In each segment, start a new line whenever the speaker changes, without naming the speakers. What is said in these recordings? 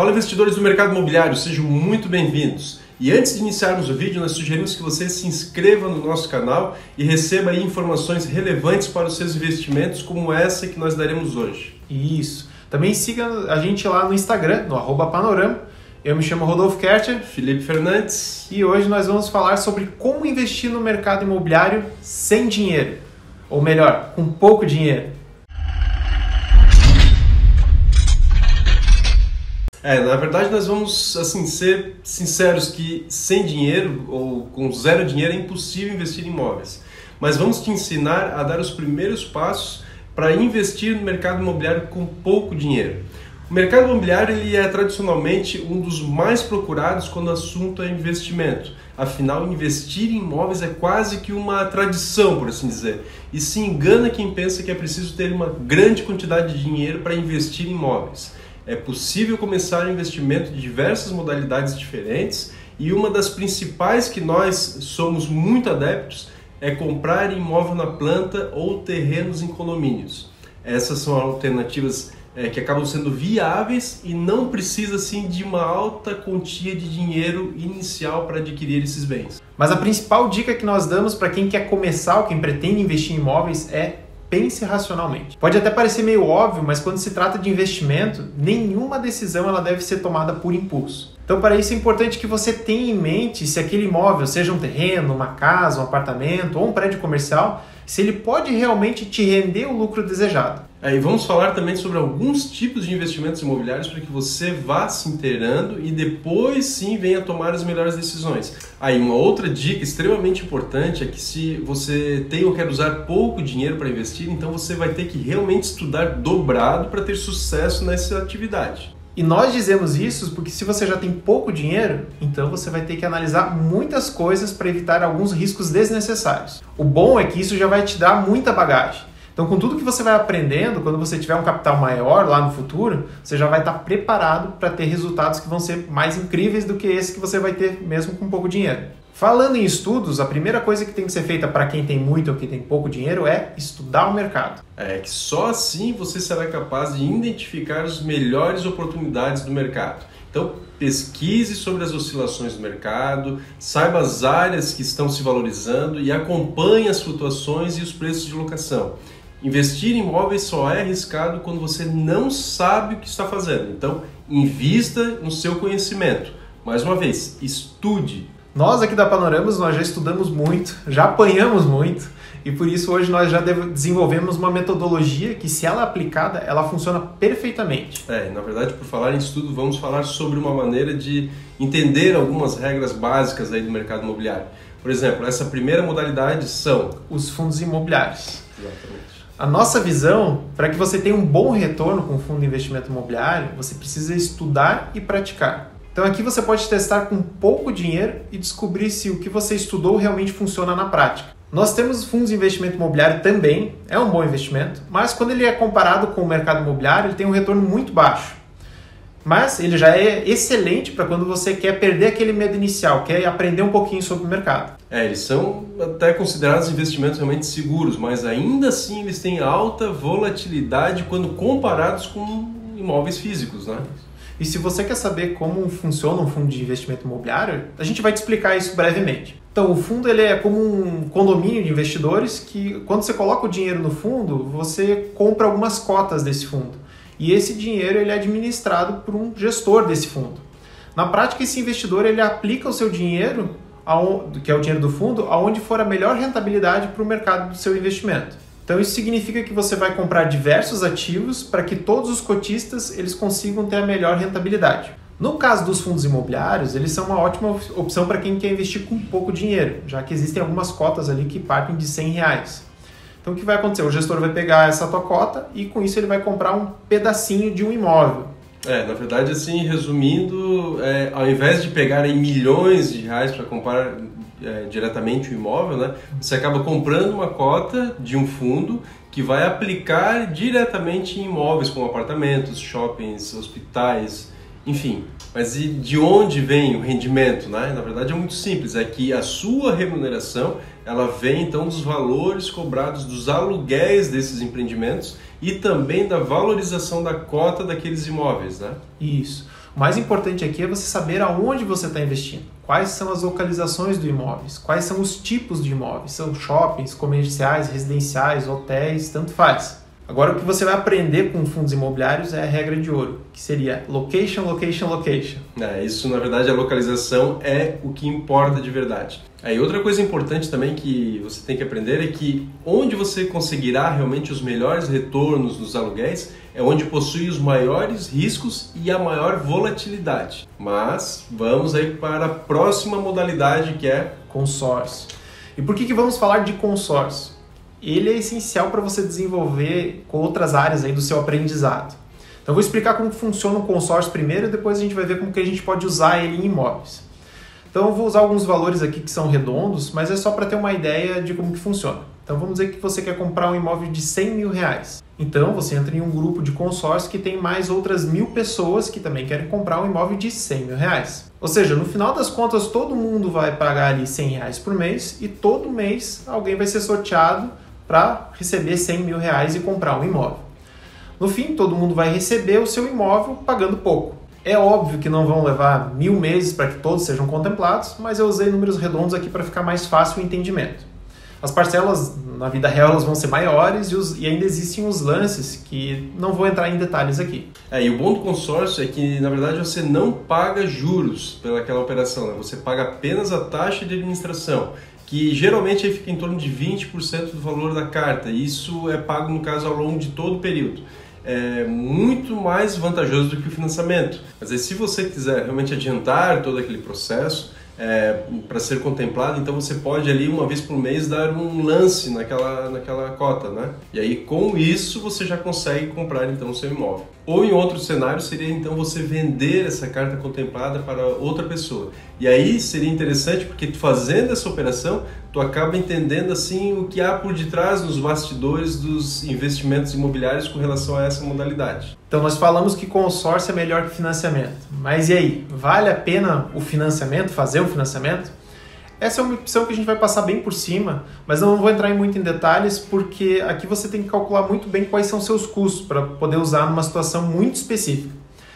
Fala, investidores do mercado imobiliário, sejam muito bem-vindos. E antes de iniciarmos o vídeo, nós sugerimos que você se inscreva no nosso canal e receba aí informações relevantes para os seus investimentos, como essa que nós daremos hoje.
Isso. Também siga a gente lá no Instagram, no @panorama. Eu me chamo Rodolfo Kercher.
Felipe Fernandes.
E hoje nós vamos falar sobre como investir no mercado imobiliário sem dinheiro. Ou melhor, com pouco dinheiro.
Na verdade nós vamos ser sinceros que sem dinheiro ou com zero dinheiro é impossível investir em imóveis. Mas vamos te ensinar a dar os primeiros passos para investir no mercado imobiliário com pouco dinheiro. O mercado imobiliário ele é tradicionalmente um dos mais procurados quando o assunto é investimento. Afinal, investir em imóveis é quase que uma tradição, por assim dizer. E se engana quem pensa que é preciso ter uma grande quantidade de dinheiro para investir em imóveis. É possível começar um investimento de diversas modalidades diferentes e uma das principais que nós somos muito adeptos é comprar imóvel na planta ou terrenos em condomínios. Essas são alternativas que acabam sendo viáveis e não precisa assim de uma alta quantia de dinheiro inicial para adquirir esses bens.
Mas a principal dica que nós damos para quem quer começar ou quem pretende investir em imóveis é: pense racionalmente. Pode até parecer meio óbvio, mas quando se trata de investimento, nenhuma decisão ela deve ser tomada por impulso. Então, para isso é importante que você tenha em mente se aquele imóvel, seja um terreno, uma casa, um apartamento ou um prédio comercial, se ele pode realmente te render o lucro desejado.
E vamos falar também sobre alguns tipos de investimentos imobiliários para que você vá se inteirando e depois sim venha tomar as melhores decisões. Uma outra dica extremamente importante é que se você tem ou quer usar pouco dinheiro para investir, então você vai ter que realmente estudar dobrado para ter sucesso nessa atividade.
E nós dizemos isso porque se você já tem pouco dinheiro, então você vai ter que analisar muitas coisas para evitar alguns riscos desnecessários. O bom é que isso já vai te dar muita bagagem. Então, com tudo que você vai aprendendo, quando você tiver um capital maior lá no futuro, você já vai estar preparado para ter resultados que vão ser mais incríveis do que esse que você vai ter mesmo com pouco dinheiro. Falando em estudos, a primeira coisa que tem que ser feita para quem tem muito ou quem tem pouco dinheiro é estudar o mercado.
Que só assim você será capaz de identificar as melhores oportunidades do mercado. Então, pesquise sobre as oscilações do mercado, saiba as áreas que estão se valorizando e acompanhe as flutuações e os preços de locação. Investir em imóveis só é arriscado quando você não sabe o que está fazendo. Então, invista no seu conhecimento. Mais uma vez, estude.
Nós aqui da Panoramas, nós já estudamos muito, já apanhamos muito e por isso hoje nós já desenvolvemos uma metodologia que, se ela é aplicada, ela funciona perfeitamente.
Na verdade, por falar em estudo, vamos falar sobre uma maneira de entender algumas regras básicas aí do mercado imobiliário. Por exemplo, essa primeira modalidade são
os fundos imobiliários.
Exatamente.
A nossa visão, para que você tenha um bom retorno com o fundo de investimento imobiliário, você precisa estudar e praticar. Então aqui você pode testar com pouco dinheiro e descobrir se o que você estudou realmente funciona na prática. Nós temos fundos de investimento imobiliário também, é um bom investimento, mas quando ele é comparado com o mercado imobiliário, ele tem um retorno muito baixo. Mas ele já é excelente para quando você quer perder aquele medo inicial, quer aprender um pouquinho sobre o mercado.
Eles são até considerados investimentos realmente seguros, mas ainda assim eles têm alta volatilidade quando comparados com imóveis físicos, né?
E se você quer saber como funciona um fundo de investimento imobiliário, a gente vai te explicar isso brevemente. Então, o fundo ele é como um condomínio de investidores que, quando você coloca o dinheiro no fundo, você compra algumas cotas desse fundo. E esse dinheiro ele é administrado por um gestor desse fundo. Na prática, esse investidor ele aplica o seu dinheiro, que é o dinheiro do fundo, aonde for a melhor rentabilidade para o mercado do seu investimento. Então isso significa que você vai comprar diversos ativos para que todos os cotistas eles consigam ter a melhor rentabilidade. No caso dos fundos imobiliários, eles são uma ótima opção para quem quer investir com pouco dinheiro, já que existem algumas cotas ali que partem de R$100. Então o que vai acontecer? O gestor vai pegar essa tua cota e com isso ele vai comprar um pedacinho de um imóvel.
Na verdade, assim, resumindo, ao invés de pegar aí milhões de reais para comprar diretamente o imóvel, né, você acaba comprando uma cota de um fundo que vai aplicar diretamente em imóveis como apartamentos, shoppings, hospitais, enfim. Mas e de onde vem o rendimento, né? Na verdade é muito simples, é que a sua remuneração ela vem então dos valores cobrados dos aluguéis desses empreendimentos e também da valorização da cota daqueles imóveis, né?
Isso. O mais importante aqui é você saber aonde você está investindo, quais são as localizações do imóvel, quais são os tipos de imóveis, são shoppings, comerciais, residenciais, hotéis, tanto faz. Agora o que você vai aprender com fundos imobiliários é a regra de ouro, que seria location, location, location.
Isso na verdade a localização é o que importa de verdade. Aí outra coisa importante também que você tem que aprender é que onde você conseguirá realmente os melhores retornos nos aluguéis é onde possui os maiores riscos e a maior volatilidade. Mas vamos aí para a próxima modalidade, que é
consórcio. E por que vamos falar de consórcio? Ele é essencial para você desenvolver com outras áreas aí do seu aprendizado. Então eu vou explicar como funciona o consórcio primeiro e depois a gente vai ver como que a gente pode usar ele em imóveis. Então eu vou usar alguns valores aqui que são redondos, mas é só para ter uma ideia de como que funciona. Então vamos dizer que você quer comprar um imóvel de R$100.000. Então você entra em um grupo de consórcio que tem mais outras 1.000 pessoas que também querem comprar um imóvel de R$100.000. Ou seja, no final das contas todo mundo vai pagar ali R$100 por mês e todo mês alguém vai ser sorteado para receber R$100.000 e comprar um imóvel. No fim, todo mundo vai receber o seu imóvel pagando pouco. É óbvio que não vão levar 1.000 meses para que todos sejam contemplados, mas eu usei números redondos aqui para ficar mais fácil o entendimento. As parcelas, na vida real, elas vão ser maiores e ainda existem os lances que não vou entrar em detalhes aqui.
E o bom do consórcio é que, na verdade, você não paga juros pelaquela operação, né? Você paga apenas a taxa de administração, que geralmente aí fica em torno de 20% do valor da carta. Isso é pago, no caso, ao longo de todo o período. É muito mais vantajoso do que o financiamento. Mas aí, se você quiser realmente adiantar todo aquele processo para ser contemplado, então você pode ali uma vez por mês dar um lance naquela cota, né? E aí com isso você já consegue comprar então o seu imóvel. Ou em outro cenário seria então você vender essa carta contemplada para outra pessoa. E aí seria interessante porque fazendo essa operação tu acaba entendendo assim o que há por detrás nos bastidores dos investimentos imobiliários com relação a essa modalidade.
Então nós falamos que consórcio é melhor que financiamento. Mas e aí, vale a pena o financiamento, fazer o financiamento? Essa é uma opção que a gente vai passar bem por cima, mas não vou entrar muito em detalhes porque aqui você tem que calcular muito bem quais são seus custos para poder usar numa situação muito específica.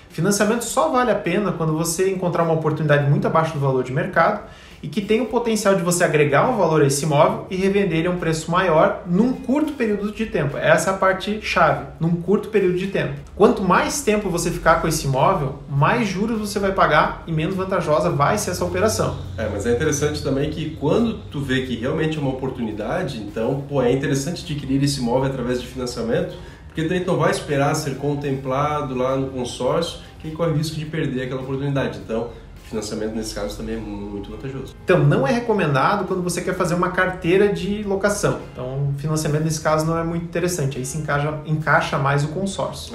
Financiamento só vale a pena quando você encontrar uma oportunidade muito abaixo do valor de mercado e que tem o potencial de você agregar um valor a esse imóvel e revender ele a um preço maior num curto período de tempo. Essa é a parte chave, num curto período de tempo. Quanto mais tempo você ficar com esse imóvel, mais juros você vai pagar e menos vantajosa vai ser essa operação.
Mas é interessante também que quando tu vê que realmente é uma oportunidade, então é interessante adquirir esse imóvel através de financiamento, porque daí tu não vai esperar ser contemplado lá no consórcio, que corre o risco de perder aquela oportunidade. Então, financiamento nesse caso também é muito vantajoso.
Então, não é recomendado quando você quer fazer uma carteira de locação. Então, financiamento nesse caso não é muito interessante. Aí se encaixa mais o consórcio.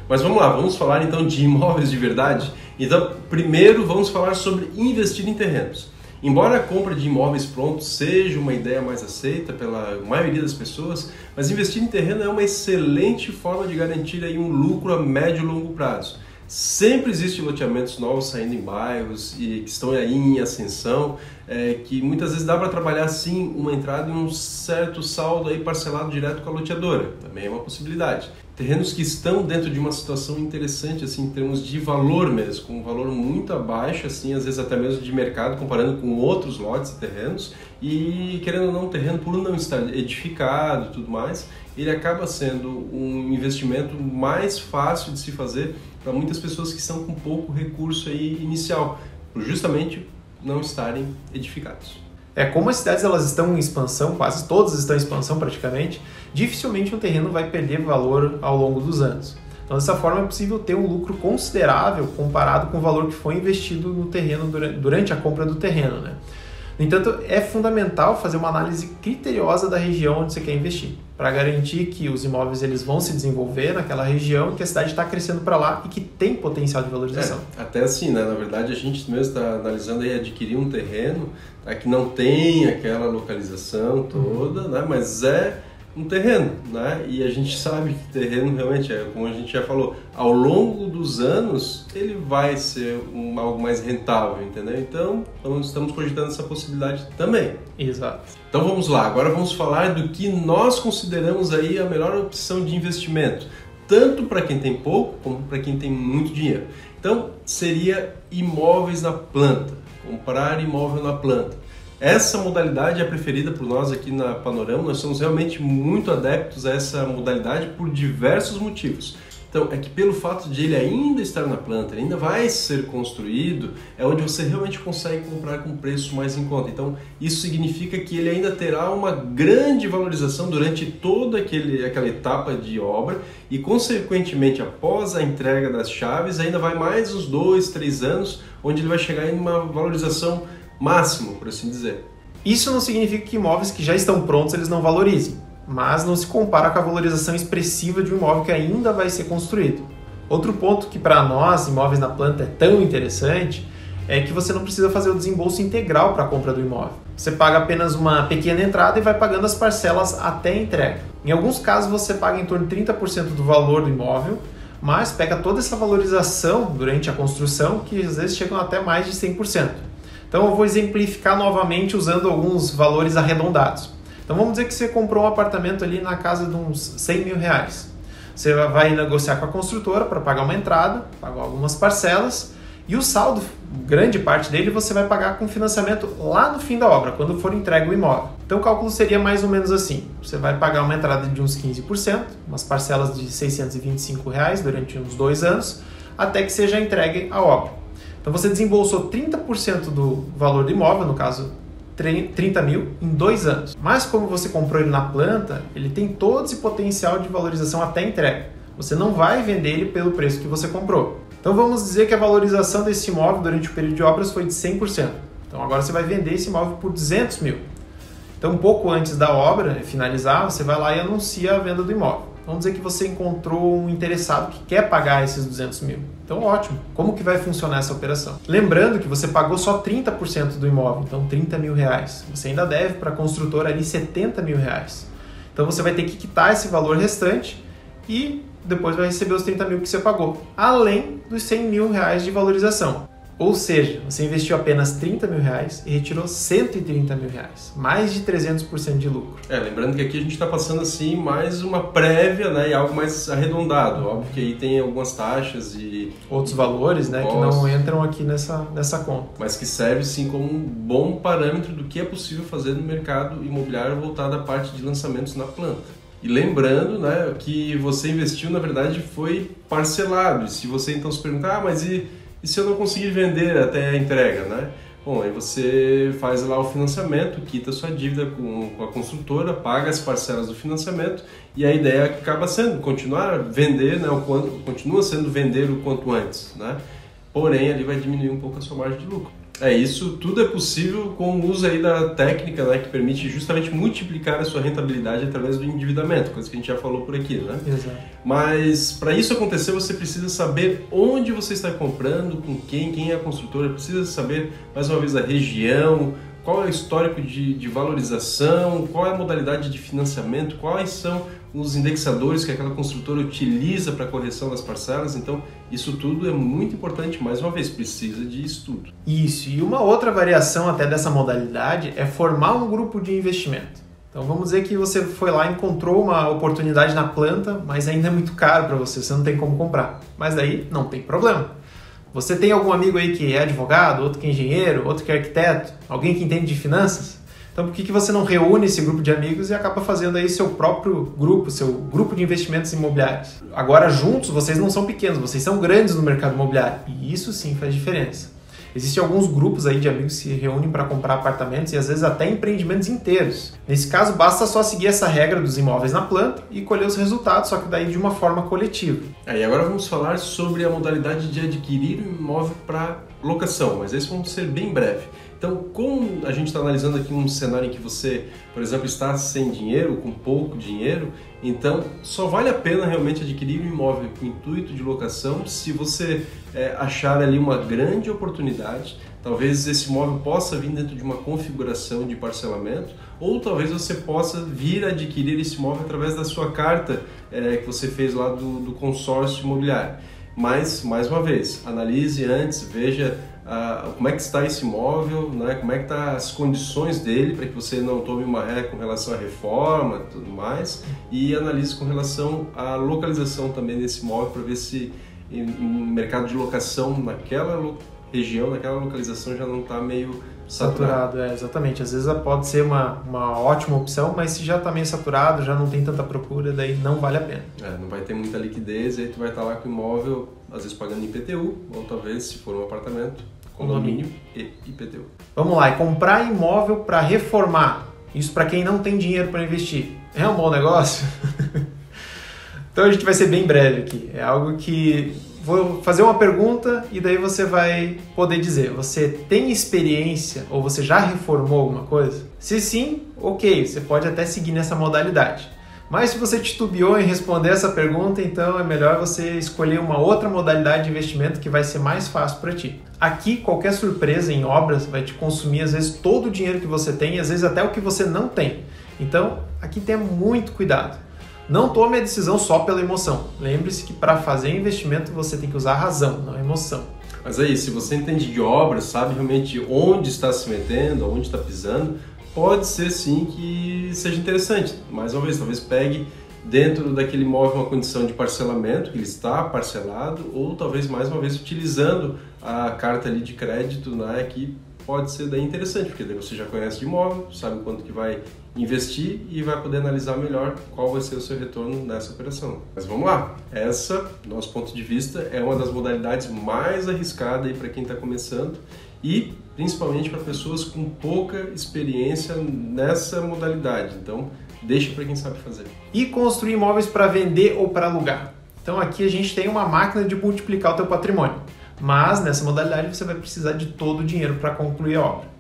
Mas vamos lá, vamos falar então de imóveis de verdade. Então, primeiro vamos falar sobre investir em terrenos. Embora a compra de imóveis prontos seja uma ideia mais aceita pela maioria das pessoas, mas investir em terreno é uma excelente forma de garantir aí um lucro a médio e longo prazo. Sempre existem loteamentos novos saindo em bairros e que estão aí em ascensão, que muitas vezes dá para trabalhar sim uma entrada e um certo saldo aí parcelado direto com a loteadora. Também é uma possibilidade. Terrenos que estão dentro de uma situação interessante assim, em termos de valor mesmo, com um valor muito abaixo, assim, às vezes até mesmo de mercado, comparando com outros lotes e terrenos, e querendo ou não, o terreno por não estar edificado e tudo mais, ele acaba sendo um investimento mais fácil de se fazer para muitas pessoas que estão com pouco recurso aí inicial, por justamente não estarem edificados.
Como as cidades elas estão em expansão, quase todas estão em expansão praticamente, dificilmente um terreno vai perder valor ao longo dos anos. Então, dessa forma, é possível ter um lucro considerável comparado com o valor que foi investido no terreno durante a compra do terreno, né? No entanto, é fundamental fazer uma análise criteriosa da região onde você quer investir, para garantir que os imóveis eles vão se desenvolver naquela região, que a cidade está crescendo para lá e que tem potencial de valorização.
Até assim, né? Na verdade, a gente mesmo está analisando aí adquirir um terreno que não tem aquela localização toda, né? Mas é um terreno, né? E a gente sabe que terreno realmente como a gente já falou, ao longo dos anos ele vai ser algo mais rentável, entendeu? Então estamos cogitando essa possibilidade também.
Exato.
Então vamos lá, agora vamos falar do que nós consideramos aí a melhor opção de investimento, tanto para quem tem pouco como para quem tem muito dinheiro. Então, seria imóveis na planta, comprar imóvel na planta. Essa modalidade é preferida por nós aqui na Panorama, nós somos realmente muito adeptos a essa modalidade por diversos motivos. Então, é que pelo fato de ele ainda estar na planta, ele ainda vai ser construído, é onde você realmente consegue comprar com preço mais em conta. Então, isso significa que ele ainda terá uma grande valorização durante toda aquela etapa de obra e, consequentemente, após a entrega das chaves, ainda vai mais uns 2, 3 anos, onde ele vai chegar em uma valorização máxima, por assim dizer.
Isso não significa que imóveis que já estão prontos eles não valorizem, mas não se compara com a valorização expressiva de um imóvel que ainda vai ser construído. Outro ponto que para nós, imóveis na planta, é tão interessante é que você não precisa fazer o desembolso integral para a compra do imóvel. Você paga apenas uma pequena entrada e vai pagando as parcelas até a entrega. Em alguns casos você paga em torno de 30% do valor do imóvel, mas pega toda essa valorização durante a construção, que às vezes chegam até mais de 100%. Então eu vou exemplificar novamente usando alguns valores arredondados. Então vamos dizer que você comprou um apartamento ali na casa de uns 100 mil reais. Você vai negociar com a construtora para pagar uma entrada, pagar algumas parcelas e o saldo, grande parte dele, você vai pagar com financiamento lá no fim da obra, quando for entregue o imóvel. Então o cálculo seria mais ou menos assim. Você vai pagar uma entrada de uns 15%, umas parcelas de R$ 625 reais durante uns 2 anos, até que seja entregue a obra. Então você desembolsou 30% do valor do imóvel, no caso 30 mil, em 2 anos. Mas como você comprou ele na planta, ele tem todo esse potencial de valorização até a entrega. Você não vai vender ele pelo preço que você comprou. Então vamos dizer que a valorização desse imóvel durante o período de obras foi de 100%. Então agora você vai vender esse imóvel por 200 mil. Então um pouco antes da obra finalizar, você vai lá e anuncia a venda do imóvel. Vamos dizer que você encontrou um interessado que quer pagar esses 200 mil. Então, ótimo. Como que vai funcionar essa operação? Lembrando que você pagou só 30% do imóvel, então 30 mil reais. Você ainda deve para a construtora ali 70 mil reais. Então, você vai ter que quitar esse valor restante e depois vai receber os 30 mil que você pagou, além dos 100 mil reais de valorização. Ou seja, você investiu apenas 30 mil reais e retirou 130 mil reais, mais de 300% de lucro.
Lembrando que aqui a gente está passando assim mais uma prévia, né, e algo mais arredondado. Óbvio que aí tem algumas taxas e
outros valores, né, que não entram aqui nessa conta.
Mas que serve sim como um bom parâmetro do que é possível fazer no mercado imobiliário voltado à parte de lançamentos na planta. E lembrando, né, que você investiu, na verdade, foi parcelado. E se você então se perguntar, mas e se eu não conseguir vender até a entrega, né? Bom, aí você faz lá o financiamento, quita a sua dívida com a construtora, paga as parcelas do financiamento e a ideia acaba sendo continuar a vender, né, continua sendo vender o quanto antes, né? Porém, ali vai diminuir um pouco a sua margem de lucro. Isso tudo é possível com o uso aí da técnica, né, que permite justamente multiplicar a sua rentabilidade através do endividamento, coisa que a gente já falou por aqui, né?
Exato.
Mas para isso acontecer, você precisa saber onde você está comprando, com quem é a construtora, precisa saber, mais uma vez, a região, qual é o histórico de valorização, qual é a modalidade de financiamento, quais são os indexadores que aquela construtora utiliza para a correção das parcelas. Então, isso tudo é muito importante, mais uma vez, precisa de estudo.
Isso, e uma outra variação até dessa modalidade é formar um grupo de investimento. Então, vamos dizer que você foi lá e encontrou uma oportunidade na planta, mas ainda é muito caro para você não tem como comprar. Mas daí não tem problema. Você tem algum amigo aí que é advogado, outro que é engenheiro, outro que é arquiteto, alguém que entende de finanças? Então por que você não reúne esse grupo de amigos e acaba fazendo aí seu próprio grupo, seu grupo de investimentos imobiliários? Agora juntos vocês não são pequenos, vocês são grandes no mercado imobiliário e isso sim faz diferença. Existem alguns grupos aí de amigos que se reúnem para comprar apartamentos e às vezes até empreendimentos inteiros. Nesse caso, basta só seguir essa regra dos imóveis na planta e colher os resultados, só que daí de uma forma coletiva.
E agora vamos falar sobre a modalidade de adquirir um imóvel para locação, mas esse vamos ser bem breve. Então, como a gente está analisando aqui um cenário em que você, por exemplo, está sem dinheiro, com pouco dinheiro, então só vale a pena realmente adquirir um imóvel com intuito de locação se você achar ali uma grande oportunidade. Talvez esse imóvel possa vir dentro de uma configuração de parcelamento, ou talvez você possa vir a adquirir esse imóvel através da sua carta que você fez lá do consórcio imobiliário. Mas, mais uma vez, analise antes, veja como é que está esse imóvel, né? Como é que estão as condições dele, para que você não tome uma ré com relação à reforma e tudo mais, e analise com relação à localização também desse imóvel, para ver se em mercado de locação naquela região, naquela localização já não está meio saturado.
Exatamente. Às vezes pode ser uma ótima opção, mas se já está meio saturado, já não tem tanta procura, daí não vale a pena.
Não vai ter muita liquidez, e aí tu vai estar lá com o imóvel, às vezes pagando IPTU, ou talvez, se for um apartamento, condomínio e IPTU.
Vamos lá, e comprar imóvel para reformar, isso para quem não tem dinheiro para investir, é um bom negócio? Então a gente vai ser bem breve aqui, é algo que... Vou fazer uma pergunta e daí você vai poder dizer, você tem experiência ou você já reformou alguma coisa? Se sim, ok, você pode até seguir nessa modalidade. Mas se você titubeou em responder essa pergunta, então é melhor você escolher uma outra modalidade de investimento que vai ser mais fácil para ti. Aqui, qualquer surpresa em obras vai te consumir às vezes todo o dinheiro que você tem e às vezes até o que você não tem. Então, aqui tenha muito cuidado. Não tome a decisão só pela emoção. Lembre-se que para fazer investimento você tem que usar a razão, não a emoção.
Mas aí, se você entende de obras, sabe realmente onde está se metendo, onde está pisando, pode ser sim que seja interessante. Mais uma vez, talvez pegue dentro daquele imóvel uma condição de parcelamento, que ele está parcelado, ou talvez mais uma vez utilizando a carta ali de crédito, né, que pode ser daí interessante, porque daí você já conhece de imóvel, sabe quanto que vai investir e vai poder analisar melhor qual vai ser o seu retorno nessa operação. Mas vamos lá, essa, do nosso ponto de vista, é uma das modalidades mais arriscadas para quem está começando e principalmente para pessoas com pouca experiência nessa modalidade. Então, deixa para quem sabe fazer.
E construir imóveis para vender ou para alugar. Então aqui a gente tem uma máquina de multiplicar o teu patrimônio. Mas nessa modalidade você vai precisar de todo o dinheiro para concluir a obra.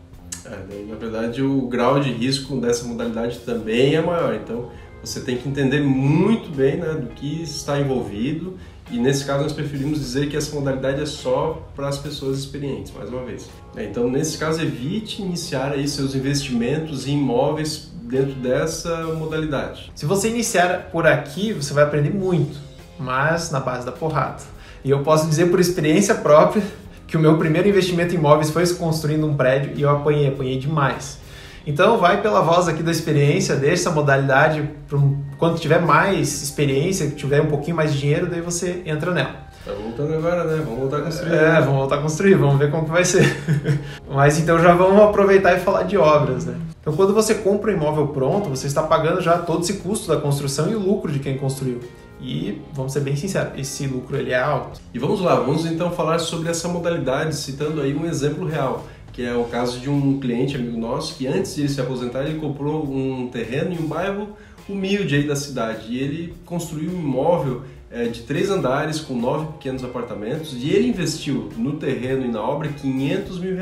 Na verdade, o grau de risco dessa modalidade também é maior. Então, você tem que entender muito bem, né, do que está envolvido. E nesse caso, nós preferimos dizer que essa modalidade é só para as pessoas experientes, mais uma vez. Então, nesse caso, evite iniciar aí seus investimentos em imóveis dentro dessa modalidade.
Se você iniciar por aqui, você vai aprender muito, mas na base da porrada. E eu posso dizer por experiência própria que o meu primeiro investimento em imóveis foi construindo um prédio e eu apanhei demais. Então vai pela voz aqui da experiência, deixa essa modalidade, quando tiver mais experiência, tiver um pouquinho mais de dinheiro, daí você entra nela.
Tá voltando agora, né? Vamos voltar a construir.
Vamos voltar a construir, vamos ver como que vai ser. Mas então já vamos aproveitar e falar de obras, né? Então quando você compra um imóvel pronto, você está pagando já todo esse custo da construção e o lucro de quem construiu. E, vamos ser bem sinceros, esse lucro ele é alto.
E vamos lá, vamos então falar sobre essa modalidade, citando aí um exemplo real, que é o caso de um cliente amigo nosso, que antes de ele se aposentar, ele comprou um terreno em um bairro humilde aí da cidade. E ele construiu um imóvel de 3 andares, com 9 pequenos apartamentos, e ele investiu no terreno e na obra R$500 mil.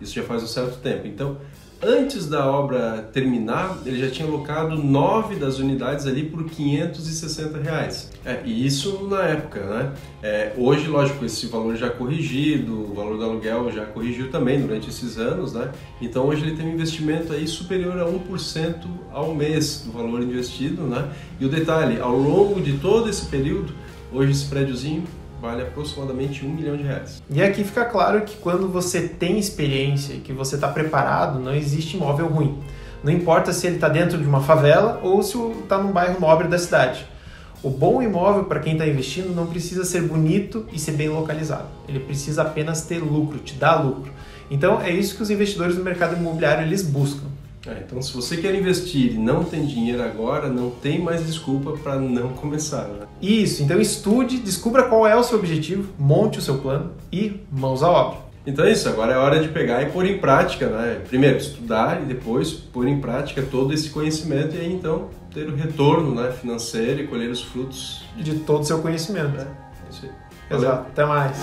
Isso já faz um certo tempo. Então, antes da obra terminar, ele já tinha alocado 9 das unidades ali por R$560. E isso na época, né? Hoje, lógico, esse valor já corrigido, o valor do aluguel já corrigiu também durante esses anos, né? Então hoje ele tem um investimento aí superior a 1% ao mês do valor investido, né? E o detalhe, ao longo de todo esse período, hoje esse prédiozinho vale aproximadamente R$1 milhão.
E aqui fica claro que quando você tem experiência e que você está preparado, não existe imóvel ruim. Não importa se ele está dentro de uma favela ou se está num bairro nobre da cidade. O bom imóvel para quem está investindo não precisa ser bonito e ser bem localizado. Ele precisa apenas ter lucro, te dar lucro. Então é isso que os investidores do mercado imobiliário eles buscam.
Então, se você quer investir e não tem dinheiro agora, não tem mais desculpa para não começar, né?
Isso, então estude, descubra qual é o seu objetivo, monte o seu plano e mãos à obra.
Então é isso, agora é hora de pegar e pôr em prática, né? Primeiro estudar e depois pôr em prática todo esse conhecimento e aí então ter o retorno, né, financeiro e colher os frutos
de todo o seu conhecimento.
É isso aí.
Exato, até mais.